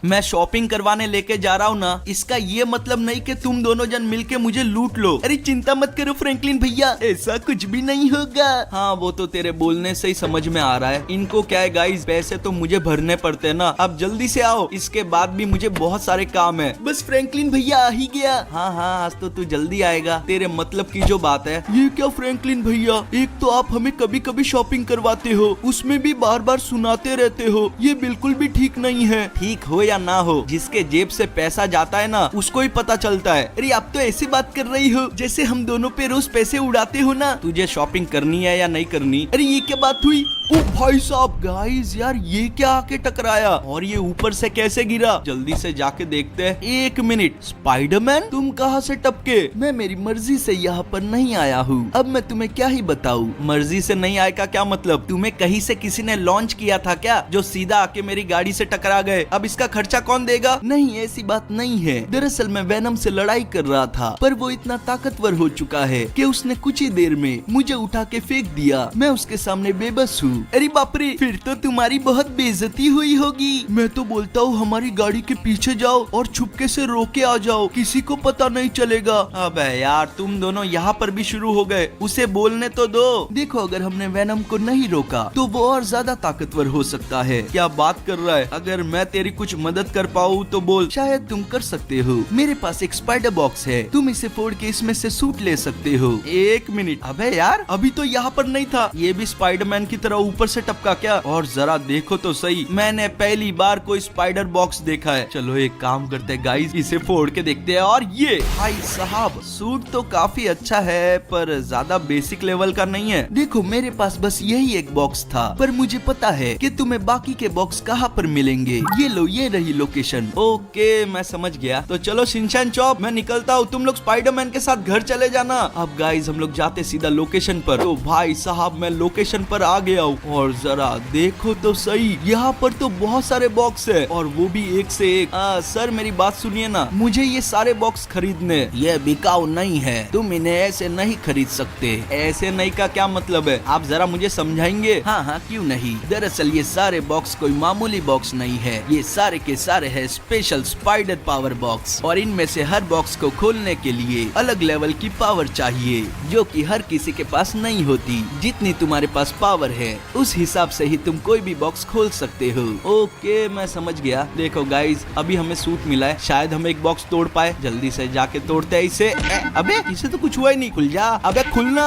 मैं शॉपिंग करवाने लेके जा रहा हूँ ना, इसका ये मतलब नहीं कि तुम दोनों जन मिलके मुझे लूट लो। अरे चिंता मत करो फ्रैंकलिन भैया, ऐसा कुछ भी नहीं होगा। हाँ वो तो तेरे बोलने से ही समझ में आ रहा है। इनको क्या है गाइस, पैसे तो मुझे भरने पड़ते हैं ना। अब जल्दी से आओ, इसके बाद भी मुझे बहुत सारे काम है। बस फ्रैंकलिन भैया आ ही गया। हाँ हाँ आज तो तू जल्दी आएगा, तेरे मतलब की जो बात है। ये क्या फ्रैंकलिन भैया, एक तो आप हमें कभी कभी शॉपिंग करवाते हो, उसमें भी बार बार सुनाते रहते हो, ये बिल्कुल भी ठीक नहीं है। ठीक हो या ना हो, जिसके जेब से पैसा जाता है ना उसको ही पता चलता है। अरे आप तो ऐसी बात कर रही हो जैसे हम दोनों पे रोज पैसे उड़ाते हो ना। तुझे शॉपिंग करनी है या नहीं करनी? अरे ये क्या बात हुई? ओ भाई साहब गाइस, यार ये क्या आके टकराया और ये ऊपर से कैसे गिरा? जल्दी से जाके देखते हैं। एक मिनट, स्पाइडरमैन तुम कहाँ से टपके? मैं मेरी मर्जी से यहाँ पर नहीं आया हूँ। अब मैं तुम्हें क्या ही बताऊँ, मर्जी से नहीं आए का क्या मतलब? तुम्हें कहीं से किसी ने लॉन्च किया था क्या, जो सीधा आके मेरी गाड़ी से टकरा गए? अब इसका खर्चा कौन देगा? नहीं ऐसी बात नहीं है। दरअसल मैं वेनम से लड़ाई कर रहा था, पर वो इतना ताकतवर हो चुका है कि उसने कुछ ही देर में मुझे उठा के फेंक दिया। मैं उसके सामने बेबस हूँ। अरे बाप रे, फिर तो तुम्हारी बहुत बेइज्जती हुई होगी। मैं तो बोलता हूँ हमारी गाड़ी के पीछे जाओ और छुपके से रोके आ जाओ, किसी को पता नहीं चलेगा। अबे यार तुम दोनों यहाँ पर भी शुरू हो गए, उसे बोलने तो दो। देखो अगर हमने वेनम को नहीं रोका तो वो और ज्यादा ताकतवर हो सकता है। क्या बात कर रहा है? अगर मैं तेरी कुछ मदद कर पाऊँ तो बोल। शायद तुम कर सकते हो, मेरे पास एक स्पाइडर बॉक्स है, तुम इसे फोड़ के इसमें से सूट ले सकते हो। एक मिनट, अबे यार अभी तो यहाँ पर नहीं था, ये भी स्पाइडरमैन की तरह ऊपर से टपका क्या? और जरा देखो तो सही, मैंने पहली बार कोई स्पाइडर बॉक्स देखा है। चलो एक काम करते हैं गाइस, इसे फोड़ के देखते हैं। और ये भाई साहब सूट तो काफी अच्छा है, पर ज्यादा बेसिक लेवल का नहीं है। देखो मेरे पास बस यही एक बॉक्स था, पर मुझे पता है कि तुम्हें बाकी के बॉक्स कहाँ पर मिलेंगे। ये लो, ये रही लोकेशन। ओके मैं समझ गया। तो चलो शिनचैन चॉप, मैं निकलता हूँ, तुम लोग स्पाइडरमैन के साथ घर चले जाना। अब गाइस हम लोग जाते सीधा लोकेशन पर। तो भाई साहब मैं लोकेशन पर आ गया हूँ और जरा देखो तो सही, यहाँ पर तो बहुत सारे बॉक्स है और वो भी एक से एक। सर मेरी बात सुनिए ना, मुझे ये सारे बॉक्स खरीदने। ये बिकाऊ नहीं है, तुम इन्हें ऐसे नहीं खरीद सकते। ऐसे नहीं का क्या मतलब है, आप जरा मुझे समझाएंगे? हाँ हाँ क्यों नहीं। दरअसल ये सारे बॉक्स कोई मामूली बॉक्स नहीं है, ये सारे के सारे है स्पेशल स्पाइडर पावर बॉक्स, और इनमें से हर बॉक्स को खोलने के लिए अलग लेवल की पावर चाहिए, जो कि हर किसी के पास नहीं होती। जितनी तुम्हारे पास पावर है उस हिसाब से ही तुम कोई भी बॉक्स खोल सकते हो। ओके मैं समझ गया। देखो गाइस अभी हमें सूट मिला है, शायद हम एक बॉक्स तोड़ पाए। जल्दी से जाके तोड़ते हैं इसे। अबे इसे तो कुछ हुआ ही नहीं। खुल जा, अबे खुलना।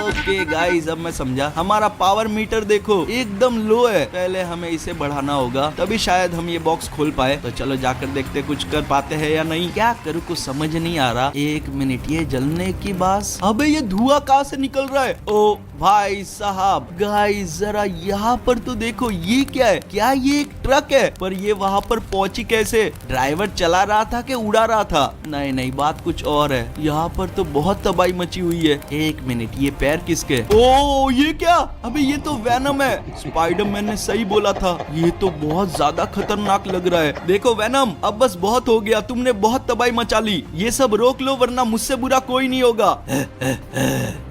ओके गाइस अब मैं समझा, हमारा पावर मीटर देखो एकदम लो है, पहले हमें इसे बढ़ाना होगा तभी शायद हम ये बॉक्स खोल पाए। तो चलो जाकर देखते कुछ कर पाते हैं या नहीं। क्या करूँ कुछ समझ नहीं आ रहा। एक मिनट, ये जलने की बात, अबे ये धुआं कहाँ से निकल रहा है? ओ भाई साहब गाइस जरा यहाँ पर तो देखो, ये क्या है? क्या ये एक ट्रक है? पर ये वहाँ पर पहुंची कैसे? ड्राइवर चला रहा था कि उड़ा रहा था? नहीं नहीं बात कुछ और है। यहाँ पर तो बहुत तबाही मची हुई है। एक मिनट, ये पैर किसके? ओ ये क्या? अबे ये तो वेनम है। स्पाइडरमैन ने सही बोला था, ये तो बहुत ज्यादा खतरनाक लग रहा है। देखो वेनम अब बस बहुत हो गया, तुमने बहुत तबाही मचा ली, ये सब रोक लो वरना मुझसे बुरा कोई नहीं होगा।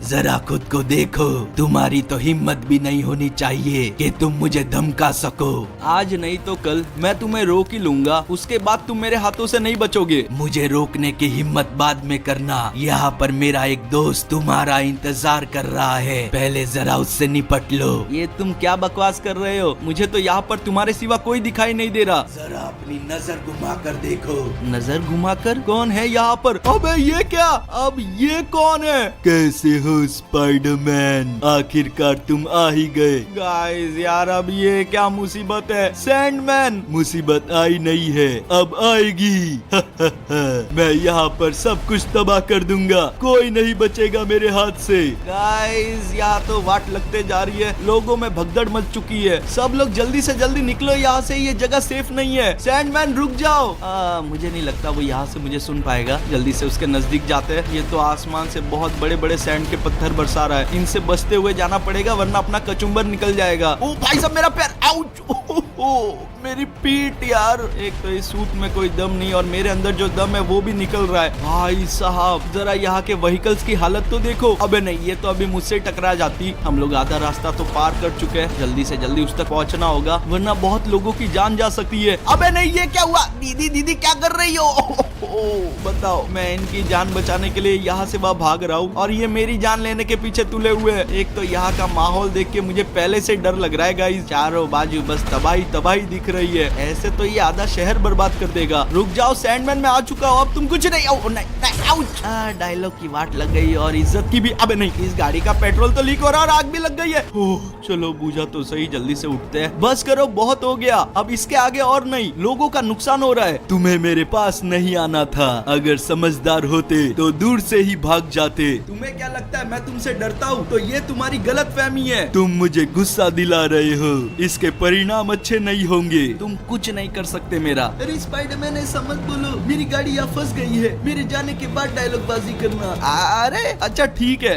जरा खुद को देखो, तुम्हारी तो हिम्मत भी नहीं होनी चाहिए कि तुम मुझे धमका सको। आज नहीं तो कल मैं तुम्हें रोक ही लूंगा, उसके बाद तुम मेरे हाथों से नहीं बचोगे। मुझे रोकने की हिम्मत बाद में करना, यहाँ पर मेरा एक दोस्त तुम्हारा इंतजार कर रहा है, पहले जरा उससे निपट लो। ये तुम क्या बकवास कर रहे हो? मुझे तो यहाँ पर तुम्हारे सिवा कोई दिखाई नहीं दे रहा। जरा अपनी नजर घुमा कर देखो। नजर घुमा कर? कौन है यहाँ पर? अबे ये क्या? अब ये कौन है? कैसे हो स्पाइडरमैन, आखिरकार तुम आ ही गए। गाइस यार अब ये क्या मुसीबत है? सैंडमैन मुसीबत आई नहीं है, अब आएगी। मैं यहाँ पर सब कुछ तबाह कर दूंगा, कोई नहीं बचेगा मेरे हाथ से। गाइस यहाँ तो वाट लगते जा रही है, लोगों में भगदड़ मच चुकी है। सब लोग जल्दी से जल्दी निकलो यहाँ से, ये जगह सेफ नहीं है। सैंडमैन रुक जाओ। मुझे नहीं लगता वो यहाँ से मुझे सुन पाएगा। जल्दी से उसके नजदीक जाते हैं। ये तो आसमान से बहुत बड़े बड़े सैंड के पत्थर बरसा रहा है, इनसे बचते हुए जाना पड़ेगा वरना अपना कचुम्बर निकल जाएगा। ओ भाई साहब मेरा पैर, आउच, ओ मेरी पीठ यार। एक तो इस सूट में कोई दम नहीं और मेरे अंदर जो दम है वो भी निकल रहा है। भाई साहब जरा यहाँ के व्हीकल्स की हालत तो देखो। अबे नहीं, ये तो अभी मुझसे टकरा जाती। हम लोग आधा रास्ता तो पार कर चुके हैं, जल्दी से जल्दी उस तक पहुँचना होगा वरना बहुत लोगों की जान जा सकती है। अबे नहीं, ये क्या हुआ? दीदी दीदी क्या कर रही हो? बताओ, मैं इनकी जान बचाने के लिए यहाँ से वहाँ भाग रहा हूँ और ये मेरी जान लेने के पीछे तुले हुए हैं। एक तो यहाँ का माहौल देख के मुझे पहले से डर लग रहा है गाइस। चारों बाजू बस तबाही तबाही दिख रही है। ऐसे तो ये आधा शहर बर्बाद कर देगा। रुक जाओ सैंडमैन, मैं आ चुका हूँ, अब तुम कुछ नहीं। डायलॉग की वाट लग गई और इज्जत की भी। अबे नहीं, इस गाड़ी का पेट्रोल तो लीक हो रहा है और आग भी लग गई है। चलो बूझा तो सही, जल्दी से उठते हैं। बस करो, बहुत हो गया, अब इसके आगे और नहीं। लोगों का नुकसान हो रहा है। तुम्हें मेरे पास नहीं आना था, अगर समझदार होते तो दूर से ही भाग जाते। तुम्हें क्या लगता है मैं तुमसे डरता हूँ? तो ये तुम्हारी गलतफहमी है। तुम मुझे गुस्सा दिला रहे हो, इसके परिणाम अच्छे नहीं होंगे। तुम कुछ नहीं कर सकते मेरा। अरे स्पाइडरमैन ऐसा मत बोलो, मेरी गाड़ी यहाँ फंस गई है, मेरे जाने के बाद डायलॉग बाजी करना। अरे अच्छा ठीक है।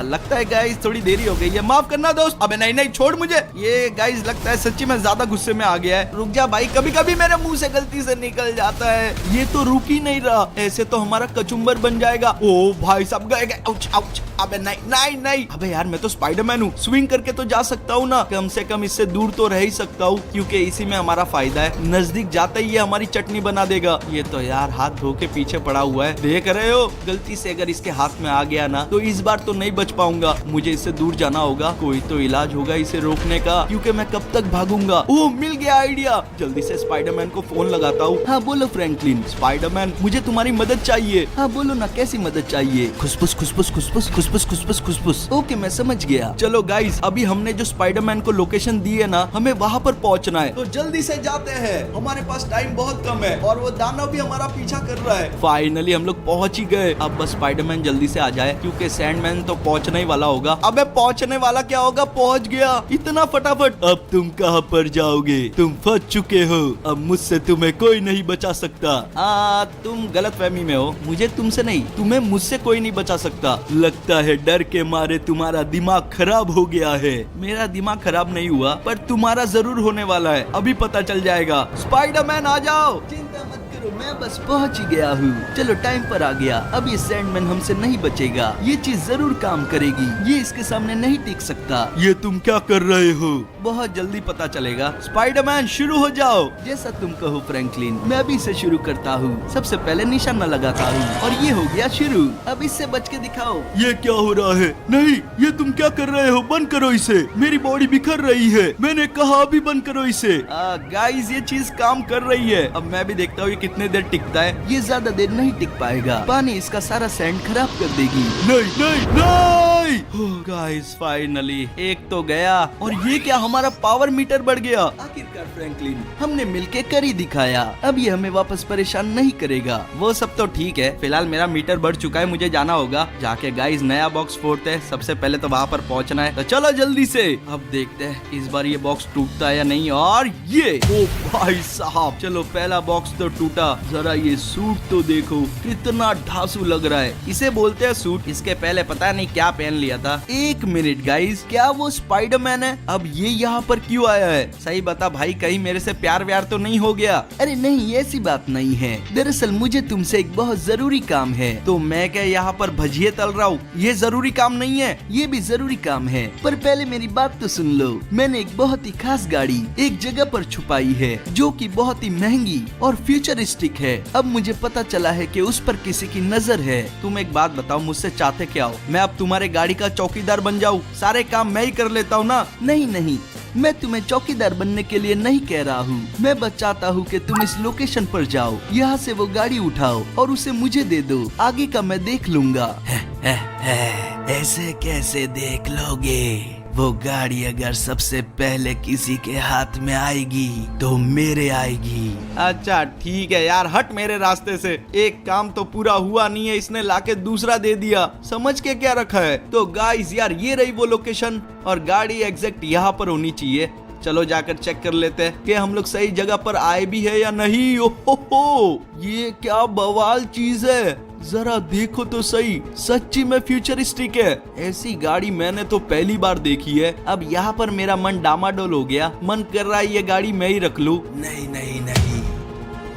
लगता है गाइस थोड़ी देरी हो गई है, माफ करना दोस्त। अबे नहीं नहीं, छोड़ मुझे। ये गाइस लगता है सच्ची में ज्यादा गुस्से में आ गया है। रुक जा भाई, कभी कभी मेरे मुंह से गलती से निकल जाता है। ये तो रुक ही नहीं रहा, ऐसे तो हमारा कचुम्बर बन जाएगा। ओ भाई साहब गए गए। Ouch ouch. अबे नहीं नहीं नहीं। अबे यार मैं तो स्पाइडरमैन हूँ, स्विंग करके तो जा सकता हूँ ना। कम से कम इससे दूर तो रह ही सकता हूँ क्योंकि इसी में हमारा फायदा है। नजदीक जाते ही ये हमारी चटनी बना देगा। ये तो यार हाथ धो के पीछे पड़ा हुआ है, देख रहे हो। गलती से अगर इसके हाथ में आ गया ना तो इस बार तो नहीं बच पाऊंगा। मुझे इससे दूर जाना होगा, कोई तो इलाज होगा इसे रोकने का, क्योंकि मैं कब तक भागूंगा। ओह मिल गया आइडिया, जल्दी से स्पाइडरमैन को फोन लगाता हूँ। हाँ बोलो फ्रैंकलिन। स्पाइडरमैन मुझे तुम्हारी मदद चाहिए। हाँ बोलो ना, कैसी मदद चाहिए? खुसफुस खुसफुस खुसफुस खुसफुस खुसफुस खुसफुस। ओके मैं समझ गया। चलो गाइस, अभी हमने जो स्पाइडरमैन को लोकेशन दी है ना, हमें वहाँ पर पहुँचना है, तो जल्दी से जाते हैं। हमारे पास टाइम बहुत कम है और वो दानव भी हमारा पीछा कर रहा है। फाइनली हम लोग पहुँच ही गए। अब बस स्पाइडरमैन जल्दी से आ जाए क्योंकि सैंडमैन तो पहुँचने ही वाला होगा। अबे पहुँचने वाला क्या होगा, पहुँच गया इतना फटाफट। अब तुम कहाँ पर जाओगे? तुम फंस चुके हो, अब मुझसे तुम्हें कोई नहीं बचा सकता। तुम गलतफहमी में हो, मुझे तुमसे नहीं, तुम्हें मुझसे कोई नहीं बचा सकता। लगता है डर के मारे तुम्हारा दिमाग खराब हो गया है। मेरा दिमाग खराब नहीं हुआ, पर तुम्हारा जरूर होने वाला है, अभी पता चल जाएगा। स्पाइडरमैन आ जाओ। चिंता मत करो, मैं बस पहुंच ही गया हूँ। चलो टाइम पर आ गया, अब ये सैंडमैन हमसे नहीं बचेगा। ये चीज जरूर काम करेगी, ये इसके सामने नहीं टिक सकता। ये तुम क्या कर रहे हो? बहुत जल्दी पता चलेगा। स्पाइडरमैन शुरू हो जाओ। जैसा तुम कहो फ्रैंकलिन, मैं अभी से शुरू करता हूँ। सबसे पहले निशाना लगाता हूँ और ये हो गया शुरू। अब इससे बच के दिखाओ। ये क्या हो रहा है? नहीं, ये तुम क्या कर रहे हो? बंद करो इसे, मेरी बॉडी बिखर रही है। मैंने कहा अभी बंद करो इसे। गाइस ये चीज काम कर रही है। अब मैं भी देखता हूँ ये कितने देर टिकता है। ये ज्यादा देर नहीं टिक पाएगा, पानी इसका सारा सैंड खराब कर देगी। नहीं नहीं नहीं। गाइस फाइनली एक तो गया और ये क्या, हमारा पावर मीटर बढ़ गया। आखिरकार फ्रैंकलिन हमने मिलके कर ही दिखाया। अब ये हमें वापस परेशान नहीं करेगा। वो सब तो ठीक है, फिलहाल मेरा मीटर बढ़ चुका है, मुझे जाना होगा। जाके गाइस नया बॉक्स फोड़ते हैं, सबसे पहले तो वहाँ पर पहुँचना है। तो चलो जल्दी से अब देखते हैं इस बार ये बॉक्स टूटता है या नहीं। और ये ओ भाई साहब, चलो पहला बॉक्स तो टूटा। जरा ये सूट तो देखो, कितना ढासू लग रहा है। इसे बोलते हैं सूट, इसके पहले पता नहीं क्या पहन लिया था। एक मिनट गाइस, क्या वो स्पाइडरमैन है? अब ये यहाँ पर क्यों आया है? सही बता भाई, कहीं मेरे से प्यार व्यार तो नहीं हो गया? अरे नहीं, ऐसी बात नहीं है। दरअसल मुझे तुमसे एक बहुत जरूरी काम है। तो मैं क्या यहाँ पर भजिए तल रहा हूँ? ये जरूरी काम नहीं है। ये भी जरूरी काम है, पर पहले मेरी बात तो सुन लो। मैंने एक बहुत ही खास गाड़ी एक जगह पर छुपाई है जो कि बहुत ही महंगी और फ्यूचरिस्टिक है। अब मुझे पता चला है कि उस पर किसी की नजर है। तुम एक बात बताओ, मुझसे चाहते क्या हो? मैं अब तुम्हारे गाड़ी का चौकीदार बन जाऊँ? सारे काम मैं ही कर लेता हूँ ना? नहीं नहीं, मैं तुम्हें चौकीदार बनने के लिए नहीं कह रहा हूँ। मैं बस चाहता हूँ कि तुम इस लोकेशन पर जाओ, यहाँ से वो गाड़ी उठाओ और उसे मुझे दे दो। आगे का मैं देख लूंगा। ऐसे कैसे देख लोगे? वो गाड़ी अगर सबसे पहले किसी के हाथ में आएगी तो मेरे आएगी। अच्छा ठीक है यार, हट मेरे रास्ते से। एक काम तो पूरा हुआ नहीं है, इसने लाके दूसरा दे दिया। समझ के क्या रखा है? तो गाइस यार, ये रही वो लोकेशन और गाड़ी एग्जैक्ट यहाँ पर होनी चाहिए। चलो जाकर चेक कर लेते हैं कि हम लोग सही जगह पर आए भी है या नहीं। ओहो, ये क्या बवाल चीज है। जरा देखो तो सही, सच्ची में फ्यूचरिस्टिक है। ऐसी गाड़ी मैंने तो पहली बार देखी है। अब यहाँ पर मेरा मन डामाडोल हो गया, मन कर रहा है ये गाड़ी मैं ही रख लूं। नहीं नहीं नहीं,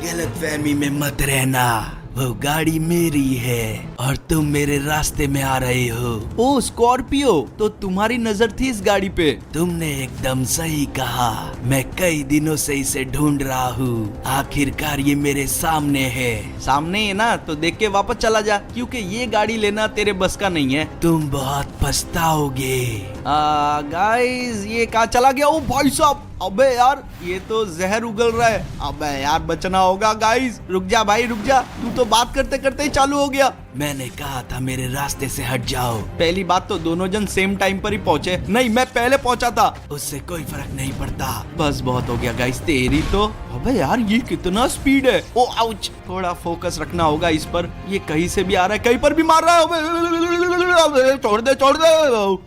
गलतफहमी में मत रहना, वो गाड़ी मेरी है और तुम मेरे रास्ते में आ रहे हो। ओ स्कॉर्पियो, तो तुम्हारी नजर थी इस गाड़ी पे। तुमने एकदम सही कहा, मैं कई दिनों से इसे ढूंढ रहा हूँ, आखिरकार ये मेरे सामने है। सामने है ना, तो देख के वापस चला जा, क्योंकि ये गाड़ी लेना तेरे बस का नहीं है। तुम बहुत पछताओगे। गाइस, ये कहाँ चला गया? ओ भाई साहब, अबे यार ये तो जहर उगल रहा है। अबे यार बचना होगा। गाइस रुक जा भाई, रुक जा, तू तो बात करते करते ही चालू हो गया। मैंने कहा था मेरे रास्ते से हट जाओ। पहली बात तो दोनों जन सेम टाइम पर ही पहुँचे। नहीं, मैं पहले पहुँचा था, उससे कोई फर्क नहीं पड़ता। बस बहुत हो गया गाइस, तेरी तो। अबे यार ये कितना स्पीड है। ओ आउच, थोड़ा फोकस रखना होगा इस पर। ये कहीं से भी आ रहा है, कहीं पर भी मार रहा है। छोड़ दे छोड़ दे।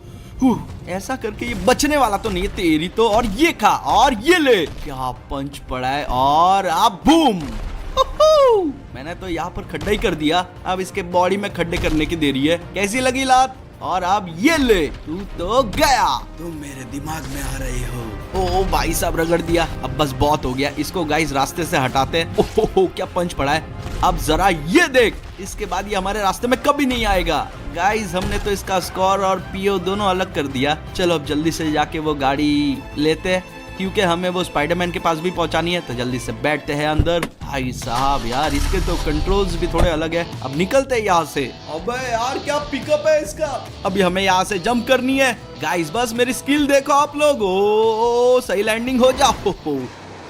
ऐसा करके ये बचने वाला तो नहीं है, तेरी तो। और ये खा और ये ले, क्या पंच पड़ा है। और अब बूम, मैंने तो यहाँ पर खड्डा ही कर दिया। अब इसके बॉडी में खड्डे करने की देरी है। कैसी लगी लात? और अब ये ले, तू तो गया। तुम मेरे दिमाग में आ रहे हो। ओ भाई साहब, रगड़ दिया। अब बस बहुत हो गया, इसको गाइस रास्ते से हटाते हैं। ओहो क्या पंच पड़ा है। अब जरा ये देख, इसके बाद ये हमारे रास्ते में कभी नहीं आएगा। गाइस हमने तो इसका स्कोर और पीओ दोनों अलग कर दिया। चलो अब जल्दी से जाके वो गाड़ी लेते हैं, क्योंकि हमें वो स्पाइडरमैन के पास भी पहुंचानी है। तो जल्दी से बैठते हैं अंदर। भाई साहब यार, इसके तो कंट्रोल्स भी थोड़े अलग है। अब निकलते हैं यहाँ से। अबे यार क्या पिकअप है इसका। अभी हमें यहाँ से जंप करनी है। गाइस बस मेरी स्किल देखो आप लोग। ओ सही लैंडिंग हो जाओ।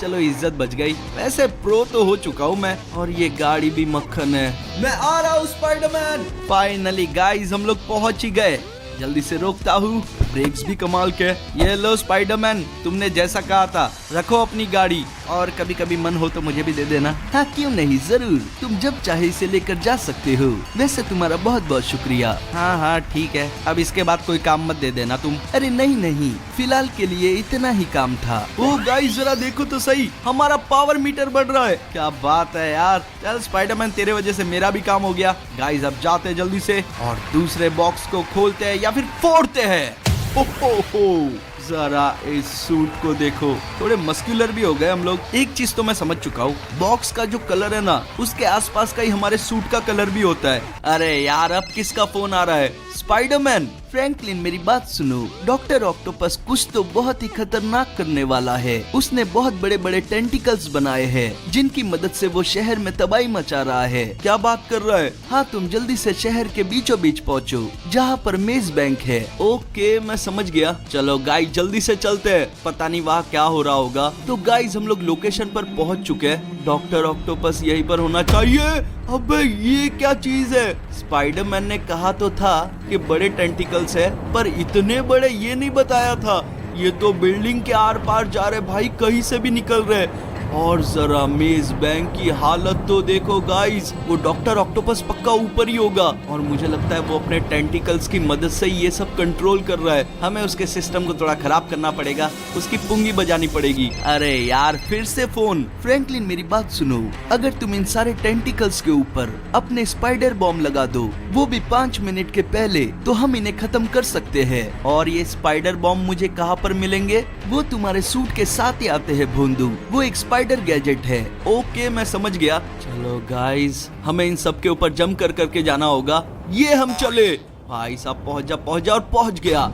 चलो इज्जत बच गई। वैसे प्रो तो हो चुका हूँ मैं। और ये गाड़ी भी मक्खन है। मैं आ रहा हूँ स्पाइडरमैन। फाइनली गाइस हम लोग पहुंच ही गए। जल्दी से रोकता हूँ, ब्रेक्स भी कमाल के। ये लो स्पाइडरमैन, तुमने जैसा कहा था, रखो अपनी गाड़ी। और कभी कभी मन हो तो मुझे भी दे देना। हाँ क्यों नहीं, जरूर, तुम जब चाहे इसे लेकर जा सकते हो। वैसे तुम्हारा बहुत बहुत शुक्रिया। हाँ हाँ ठीक है, अब इसके बाद कोई काम मत दे देना तुम। अरे नहीं नहीं, फिलहाल के लिए इतना ही काम था। ओ गाइस जरा देखो तो सही, हमारा पावर मीटर बढ़ रहा है। क्या बात है यार। चल स्पाइडरमैन, तेरे वजह से मेरा भी काम हो गया। गाइस अब जाते हैं जल्दी से और दूसरे बॉक्स को खोलते हैं या फिर फोड़ते हैं। हो जरा इस सूट को देखो, थोड़े मस्कुलर भी हो गए हम लोग। एक चीज तो मैं समझ चुका हूँ, बॉक्स का जो कलर है ना, उसके आसपास का ही हमारे सूट का कलर भी होता है। अरे यार अब किसका फोन आ रहा है? स्पाइडरमैन। फ्रैंकलिन मेरी बात सुनो, डॉक्टर ऑक्टोपस कुछ तो बहुत ही खतरनाक करने वाला है। उसने बहुत बड़े बड़े टेंटिकल्स बनाए हैं, जिनकी मदद से वो शहर में तबाही मचा रहा है। क्या बात कर रहा है? हाँ तुम जल्दी से शहर के बीचों बीच पहुँचो, जहाँ पर मेज बैंक है। ओके मैं समझ गया। चलो गाइस जल्दी से चलते हैं, पता नहीं वहाँ क्या हो रहा होगा। तो गाइस हम लोग लोकेशन पर पहुँच चुके हैं। डॉक्टर ऑक्टोपस यहीं पर होना चाहिए। अबे ये क्या चीज है? स्पाइडरमैन ने कहा तो था कि बड़े टेंटिकल्स है, पर इतने बड़े ये नहीं बताया था। ये तो बिल्डिंग के आर पार जा रहे भाई, कहीं से भी निकल रहे। और जरा मेज बैंक की हालत तो देखो गाइस, वो डॉक्टर ऑक्टोपस पक्का ऊपर ही होगा। और मुझे लगता है वो अपने टेंटिकल्स की मदद से ये सब कंट्रोल कर रहा है। हमें उसके सिस्टम को थोड़ा खराब करना पड़ेगा, उसकी पुंगी बजानी पड़ेगी। अरे यार फिर से फोन। फ्रैंकलिन मेरी बात सुनो, अगर तुम इन सारे टेंटिकल्स के ऊपर अपने स्पाइडर बॉम्ब लगा दो, वो भी 5 मिनट के पहले, तो हम इन्हें खत्म कर सकते हैं। और ये स्पाइडर बॉम्ब मुझे कहाँ पर मिलेंगे? वो तुम्हारे सूट के साथ ही आते हैं भोंदू। वो एक स्पाइडर गैजेट है। ओके मैं समझ गया। चलो गाइस हमें इन सब के ऊपर जंप कर करके जाना होगा। ये हम चले। भाई साहब पहुंच जा। और पहुंच गया।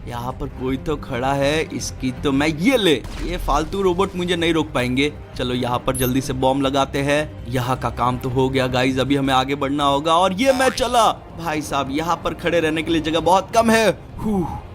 यहाँ पर कोई तो खड़ा है, इसकी तो मैं ये फालतू रोबोट मुझे नहीं रोक पाएंगे। चलो यहाँ पर जल्दी से बॉम्ब लगाते हैं। यहाँ का काम तो हो गया गाइस, अभी हमें आगे बढ़ना होगा। और ये मैं चला। भाई साहब यहाँ पर खड़े रहने के लिए जगह बहुत कम है।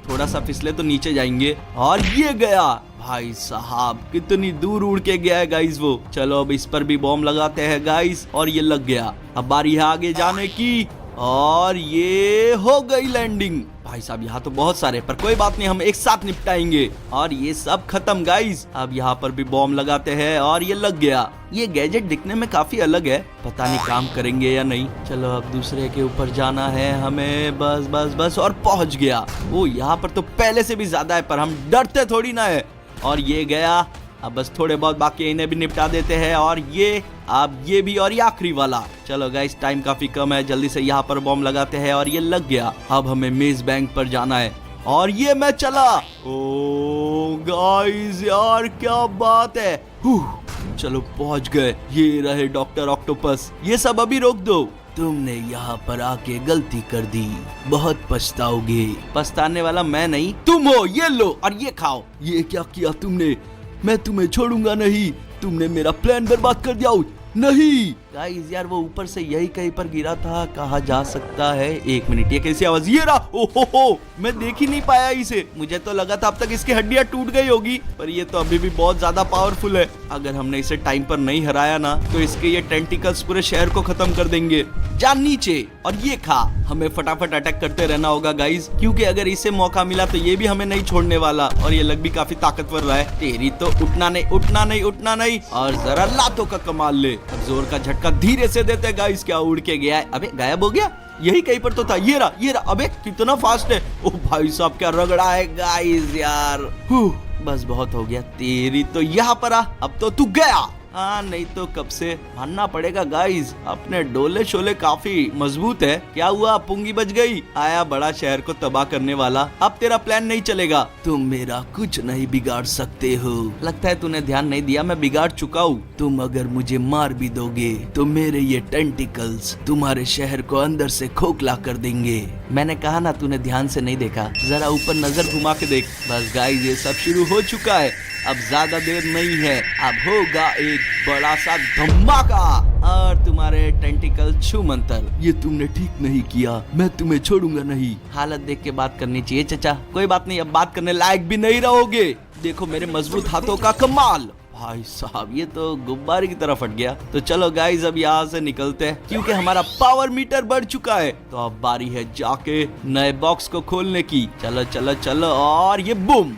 थोड़ा सा फिसले तो नीचे जाएंगे। और ये गया। भाई साहब कितनी दूर उड़ के गया है गाइस वो। चलो अब इस पर भी बॉम्ब लगाते हैं गाइस। और ये लग गया। अब बारी है आगे जाने की। और ये हो गई लैंडिंग। भाई साहब यहाँ तो बहुत सारे, पर कोई बात नहीं, हम एक साथ निपटाएंगे। और ये सब खत्म गाइस। अब यहाँ पर भी बॉम्ब लगाते हैं। और ये लग गया। ये गैजेट दिखने में काफी अलग है, पता नहीं काम करेंगे या नहीं। चलो अब दूसरे के ऊपर जाना है हमें। बस बस बस। और पहुंच गया। वो यहाँ पर तो पहले से भी ज्यादा है, पर हम डरते थोड़ी ना है। और ये गया। अब बस थोड़े बहुत बाकी इन्हें भी निपटा देते हैं, और ये अब ये भी, और ये आखिरी वाला। चलो गाइस टाइम काफी कम है, जल्दी से यहाँ पर बॉम्ब लगाते हैं, और ये लग गया। अब हमें मेज बैंक पर जाना है, और ये मैं चला। ओ गाइस यार क्या बात है। चलो पहुंच गए, ये रहे डॉक्टर ऑक्टोपस। ये सब अभी रोक दो, तुमने यहाँ पर आके गलती कर दी, बहुत पछताओगे। पछताने वाला मैं नहीं तुम हो, ये लो और ये खाओ। ये क्या किया तुमने, मैं तुम्हें छोड़ूंगा नहीं, तुमने मेरा प्लान बर्बाद कर दिया। नहीं गाइस यार वो ऊपर से यही कहीं पर गिरा था, कहा जा सकता है। एक मिनट, ये कैसी आवाज, ये रहा। ओहो मैं देख ही नहीं पाया इसे, मुझे तो लगा था अब तक इसकी हड्डियां टूट गई होगी, पर ये तो अभी भी बहुत ज्यादा पावरफुल है। अगर हमने इसे टाइम पर नहीं हराया ना, तो इसके ये टेंटिकल्स पूरे शहर को खत्म कर देंगे। जा नीचे और ये खा। हमें फटाफट अटैक करते रहना होगा गाइस, क्योंकि अगर इसे मौका मिला तो ये भी हमें नहीं छोड़ने वाला, और ये लग भी काफी ताकतवर रहा है। तेरी तो उठना नहीं उठना नहीं उठना नहीं, और जरा लातों का कमाल ले। अब जोर का झटका धीरे से देते गाइस, क्या उड़ के गया है। अबे गायब हो गया, यही कहीं पर तो था। ये रहा। अबे कितना फास्ट है, ओ भाई साहब क्या रगड़ा है गाइस यार। बस बहुत हो गया, तेरी तो यहाँ पर आ, अब तो तू गया। हाँ नहीं तो कब से मानना पड़ेगा गाइस, अपने डोले शोले काफी मजबूत है। क्या हुआ, पुंगी बच गई। आया बड़ा शहर को तबाह करने वाला, अब तेरा प्लान नहीं चलेगा। तुम मेरा कुछ नहीं बिगाड़ सकते हो। लगता है तूने ध्यान नहीं दिया, मैं बिगाड़ चुका हूँ। तुम अगर मुझे मार भी दोगे तो मेरे ये टेंटिकल्स तुम्हारे शहर को अंदर से खोखला कर देंगे। मैंने कहा ना तूने ध्यान से नहीं देखा, जरा ऊपर नजर घुमा के देख। बस गाइस ये सब शुरू हो चुका है, अब ज्यादा देर नहीं है, अब होगा एक बड़ा सा धमाका और तुम्हारे टेंटिकल छू मंतर। ये तुमने ठीक नहीं किया, मैं तुम्हें छोड़ूंगा नहीं। हालत देख के बात करनी चाहिए चाचा। कोई बात नहीं, अब बात करने लायक भी नहीं रहोगे। देखो मेरे मजबूत हाथों का कमाल। भाई साहब ये तो गुब्बारे की तरह फट गया। तो चलो गाइस अब यहाँ से निकलते हैं, क्योंकि हमारा पावर मीटर बढ़ चुका है। तो अब बारी है जाके नए बॉक्स को खोलने की। चलो चलो चलो, और ये बूम।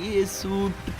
ये सूट